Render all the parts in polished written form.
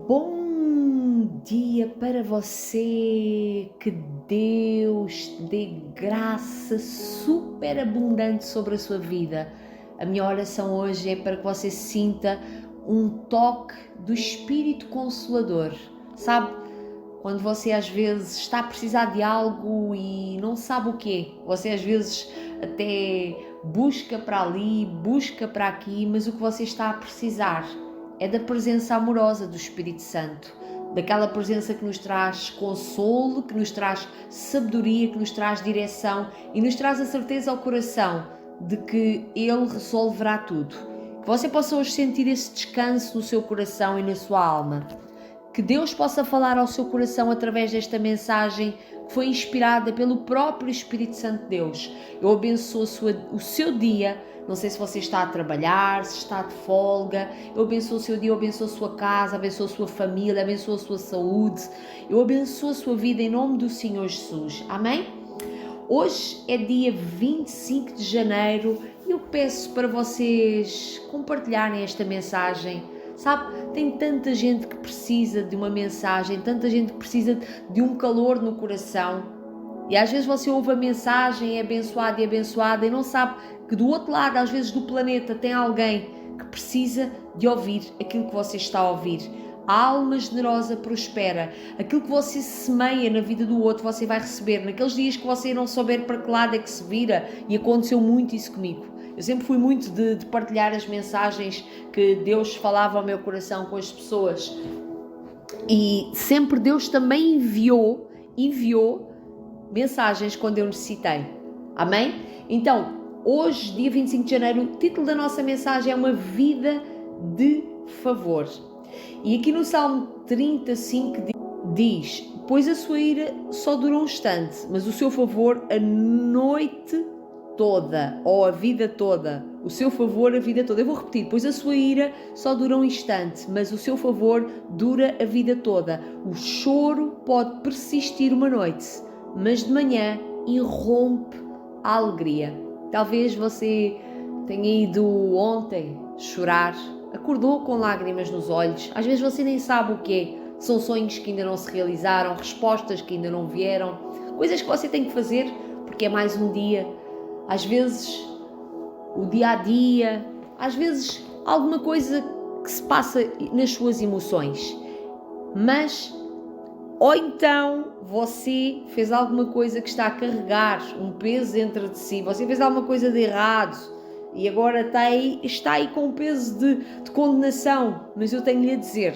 Bom dia para você, que Deus dê graça super abundante sobre a sua vida. A minha oração hoje é para que você sinta um toque do Espírito Consolador, sabe? Quando você às vezes está a precisar de algo e não sabe o quê, você às vezes até busca para ali, busca para aqui, mas o que você está a precisar é da presença amorosa do Espírito Santo, daquela presença que nos traz consolo, que nos traz sabedoria, que nos traz direção e nos traz a certeza ao coração de que Ele resolverá tudo. Que você possa hoje sentir esse descanso no seu coração e na sua alma. Que Deus possa falar ao seu coração através desta mensagem que foi inspirada pelo próprio Espírito Santo de Deus. Eu abençoo o seu dia. Não sei se você está a trabalhar, se está de folga. Eu abençoo o seu dia, eu abençoo a sua casa, abençoo a sua família, abençoo a sua saúde. Eu abençoo a sua vida em nome do Senhor Jesus. Amém? Hoje é dia 25 de janeiro e eu peço para vocês compartilharem esta mensagem. Sabe, tem tanta gente que precisa de uma mensagem, tanta gente que precisa de um calor no coração. E às vezes você ouve a mensagem, é abençoado e abençoada e não sabe que do outro lado, às vezes do planeta, tem alguém que precisa de ouvir aquilo que você está a ouvir. A alma generosa prospera. Aquilo que você semeia na vida do outro, você vai receber. Naqueles dias que você não souber para que lado é que se vira, e aconteceu muito isso comigo. Eu sempre fui muito de partilhar as mensagens que Deus falava ao meu coração com as pessoas. E sempre Deus também enviou mensagens quando eu necessitei. Amém? Então, hoje, dia 25 de janeiro, o título da nossa mensagem é Uma Vida de Favor. E aqui no Salmo 35 diz: pois a sua ira só dura um instante, mas o seu favor a noite toda, ou a vida toda. O seu favor a vida toda. Eu vou repetir: pois a sua ira só dura um instante, mas o seu favor dura a vida toda. O choro pode persistir uma noite, mas de manhã irrompe a alegria. Talvez você tenha ido ontem chorar, acordou com lágrimas nos olhos, às vezes você nem sabe o quê. São sonhos que ainda não se realizaram, respostas que ainda não vieram, coisas que você tem que fazer porque é mais um dia. Às vezes o dia a dia, às vezes alguma coisa que se passa nas suas emoções, mas ou então você fez alguma coisa que está a carregar um peso dentro de si, você fez alguma coisa de errado e agora está aí com um peso de condenação. Mas eu tenho-lhe a dizer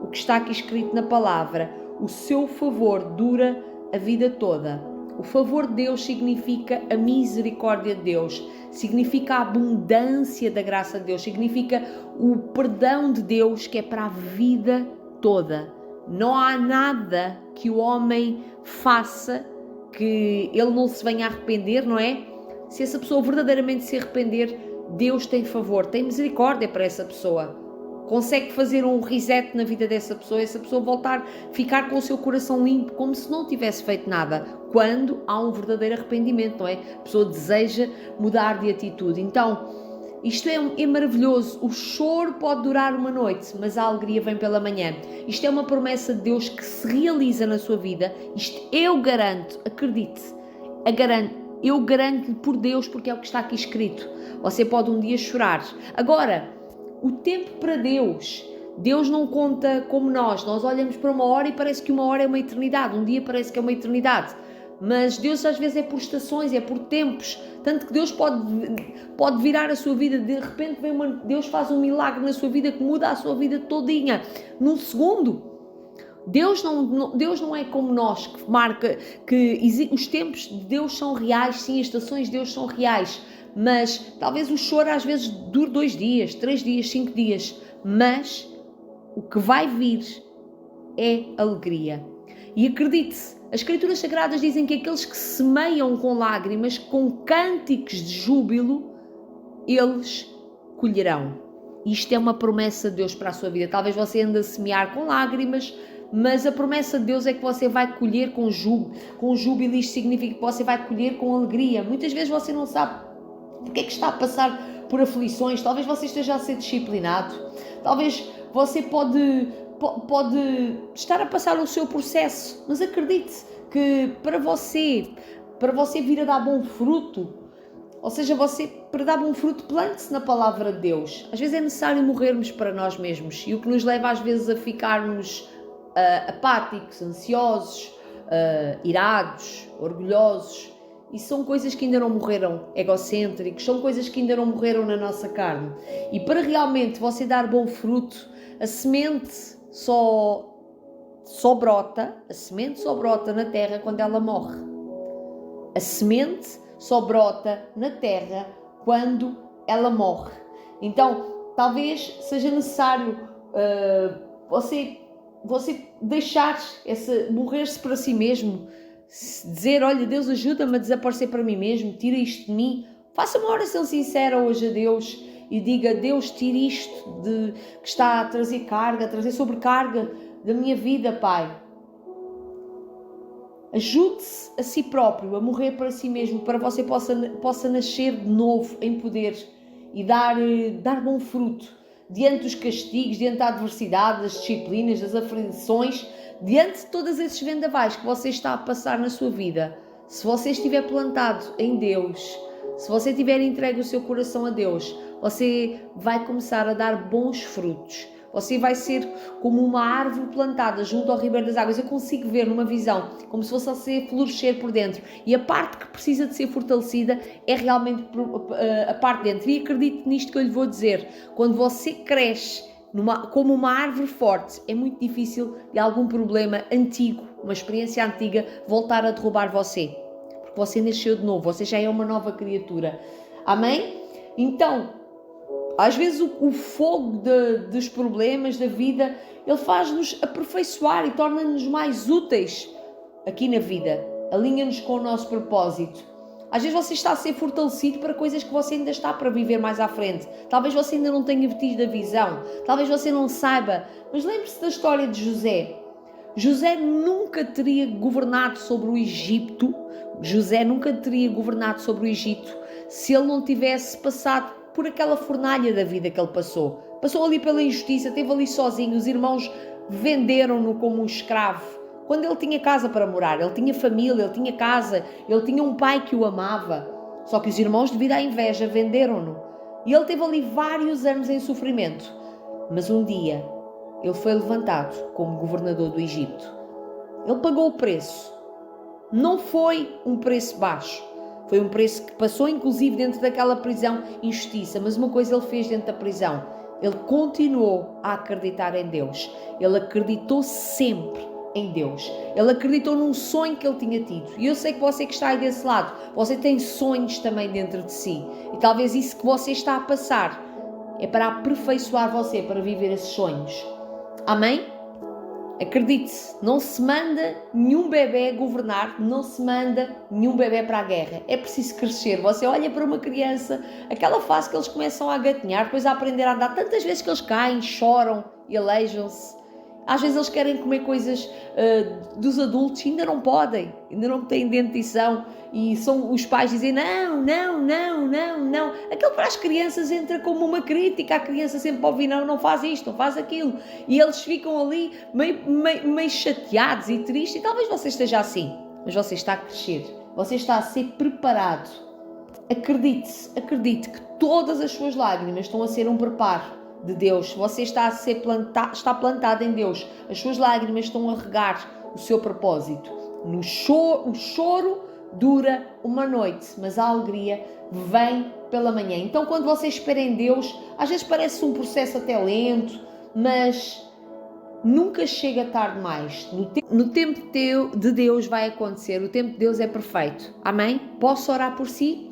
o que está aqui escrito na palavra: o seu favor dura a vida toda. O favor de Deus significa a misericórdia de Deus, significa a abundância da graça de Deus, significa o perdão de Deus que é para a vida toda. Não há nada que o homem faça que ele não se venha a arrepender, não é? Se essa pessoa verdadeiramente se arrepender, Deus tem favor, tem misericórdia para essa pessoa. Consegue fazer um reset na vida dessa pessoa, essa pessoa voltar a ficar com o seu coração limpo, como se não tivesse feito nada, quando há um verdadeiro arrependimento, não é? A pessoa deseja mudar de atitude. Então, isto é maravilhoso. O choro pode durar uma noite, mas a alegria vem pela manhã. Isto é uma promessa de Deus que se realiza na sua vida. Isto eu garanto, acredite, eu garanto por Deus, porque é o que está aqui escrito. Você pode um dia chorar. Agora, o tempo para Deus não conta como nós olhamos para uma hora e parece que uma hora é uma eternidade, um dia parece que é uma eternidade, mas Deus às vezes é por estações, é por tempos, tanto que Deus pode virar a sua vida, de repente Deus faz um milagre na sua vida que muda a sua vida todinha, num segundo. Deus não é como nós, que marca, os tempos de Deus são reais, sim, as estações de Deus são reais, mas talvez o choro às vezes dure 2 dias, 3 dias, 5 dias, mas o que vai vir é alegria. E acredite-se, as Escrituras Sagradas dizem que aqueles que semeiam com lágrimas, com cânticos de júbilo, eles colherão. Isto é uma promessa de Deus para a sua vida. Talvez você ande a semear com lágrimas, mas a promessa de Deus é que você vai colher com júbilo. Isto significa que você vai colher com alegria. Muitas vezes você não sabe porque é que está a passar por aflições, talvez você esteja a ser disciplinado, talvez você pode pode estar a passar o seu processo, mas acredite que para você vir a dar bom fruto, ou seja, para dar bom fruto, plante-se na palavra de Deus. Às vezes é necessário morrermos para nós mesmos, e o que nos leva às vezes a ficarmos apáticos, ansiosos, irados, orgulhosos, e são coisas que ainda não morreram, egocêntricos, são coisas que ainda não morreram na nossa carne. E para realmente você dar bom fruto, a semente só brota na terra quando ela morre. A semente só brota na terra quando ela morre. Então, talvez seja necessário você deixar morrer-se para si mesmo, dizer, olha, Deus, ajuda-me a desaparecer para mim mesmo, tira isto de mim. Faça uma oração sincera hoje a Deus e diga, Deus, tira isto que está a trazer carga, a trazer sobrecarga da minha vida, Pai. Ajude-se a si próprio a morrer para si mesmo, para que você possa nascer de novo em poder e dar bom fruto diante dos castigos, diante da adversidade, das disciplinas, das aflições, diante de todos esses vendavais que você está a passar na sua vida. Se você estiver plantado em Deus, se você tiver entregue o seu coração a Deus, você vai começar a dar bons frutos. Você vai ser como uma árvore plantada junto ao ribeiro das águas. Eu consigo ver numa visão, como se fosse você florescer por dentro. E a parte que precisa de ser fortalecida é realmente a parte de dentro. E acredite nisto que eu lhe vou dizer. Quando você cresce como uma árvore forte, é muito difícil de algum problema antigo, uma experiência antiga, voltar a derrubar você. Porque você nasceu de novo, você já é uma nova criatura. Amém? Então, às vezes o fogo dos problemas da vida, ele faz-nos aperfeiçoar e torna-nos mais úteis aqui na vida. Alinha-nos com o nosso propósito. Às vezes você está a ser fortalecido para coisas que você ainda está para viver mais à frente. Talvez você ainda não tenha tido a visão. Talvez você não saiba. Mas lembre-se da história de José. José nunca teria governado sobre o Egito. José nunca teria governado sobre o Egito se ele não tivesse passado por aquela fornalha da vida que ele passou. Passou ali pela injustiça, esteve ali sozinho, os irmãos venderam-no como um escravo. Quando ele tinha casa para morar, ele tinha família, ele tinha casa, ele tinha um pai que o amava. Só que os irmãos, devido à inveja, venderam-no. E ele teve ali vários anos em sofrimento. Mas um dia, ele foi levantado como governador do Egito. Ele pagou o preço. Não foi um preço baixo. Foi um preço que passou, inclusive, dentro daquela prisão, injustiça. Mas uma coisa ele fez dentro da prisão. Ele continuou a acreditar em Deus. Ele acreditou sempre em Deus. Ele acreditou num sonho que ele tinha tido. E eu sei que você que está aí desse lado, você tem sonhos também dentro de si. E talvez isso que você está a passar é para aperfeiçoar você, para viver esses sonhos. Amém? Acredite, não se manda nenhum bebê governar, não se manda nenhum bebê para a guerra. É preciso crescer. Você olha para uma criança, aquela fase que eles começam a gatinhar, depois a aprender a andar, tantas vezes que eles caem, choram e aleijam-se. Às vezes eles querem comer coisas dos adultos e ainda não podem, ainda não têm dentição. E os pais dizem não. Aquilo para as crianças entra como uma crítica. A criança sempre ouve não faz isto, não faz aquilo. E eles ficam ali meio chateados e tristes. E talvez você esteja assim, mas você está a crescer. Você está a ser preparado. Acredite que todas as suas lágrimas estão a ser um preparo de Deus. Você está plantado em Deus. As suas lágrimas estão a regar o seu propósito. O choro dura uma noite, mas a alegria vem pela manhã. Então, quando você espera em Deus, às vezes parece um processo até lento, mas nunca chega tarde demais. No tempo de Deus vai acontecer. O tempo de Deus é perfeito. Amém? Posso orar por si?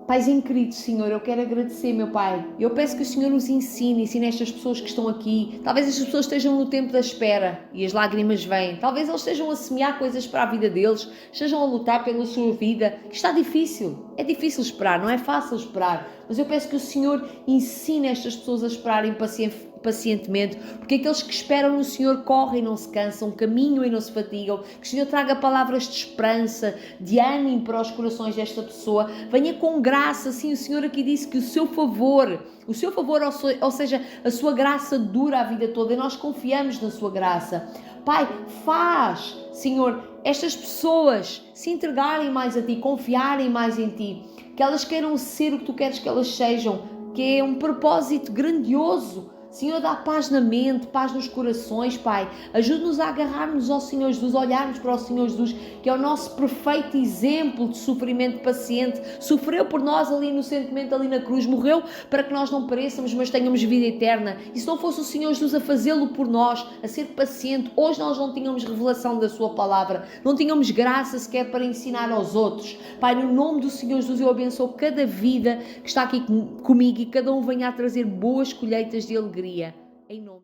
Paizinho querido, Senhor, eu quero agradecer, meu Pai. Eu peço que o Senhor nos ensine estas pessoas que estão aqui. Talvez estas pessoas estejam no tempo da espera e as lágrimas vêm. Talvez eles estejam a semear coisas para a vida deles, estejam a lutar pela sua vida. Está difícil. É difícil esperar, não é fácil esperar. Mas eu peço que o Senhor ensine estas pessoas a esperarem pacientemente, porque aqueles que esperam no Senhor correm e não se cansam, caminham e não se fatigam. Que o Senhor traga palavras de esperança, de ânimo para os corações desta pessoa. Venha com graça, sim, o Senhor aqui disse que o seu favor, ou seja, a sua graça dura a vida toda e nós confiamos na sua graça. Pai, faz, Senhor, estas pessoas se entregarem mais a Ti, confiarem mais em Ti, que elas queiram ser o que Tu queres que elas sejam, que é um propósito grandioso. Senhor, dá paz na mente, paz nos corações, Pai. Ajuda-nos a agarrar-nos ao Senhor Jesus, olharmos para o Senhor Jesus, que é o nosso perfeito exemplo de sofrimento paciente. Sofreu por nós ali inocentemente, ali na cruz. Morreu para que nós não pereçamos, mas tenhamos vida eterna. E se não fosse o Senhor Jesus a fazê-lo por nós, a ser paciente, hoje nós não tínhamos revelação da Sua palavra. Não tínhamos graça sequer para ensinar aos outros. Pai, no nome do Senhor Jesus, eu abençoo cada vida que está aqui comigo e cada um venha a trazer boas colheitas de alegria. Em nome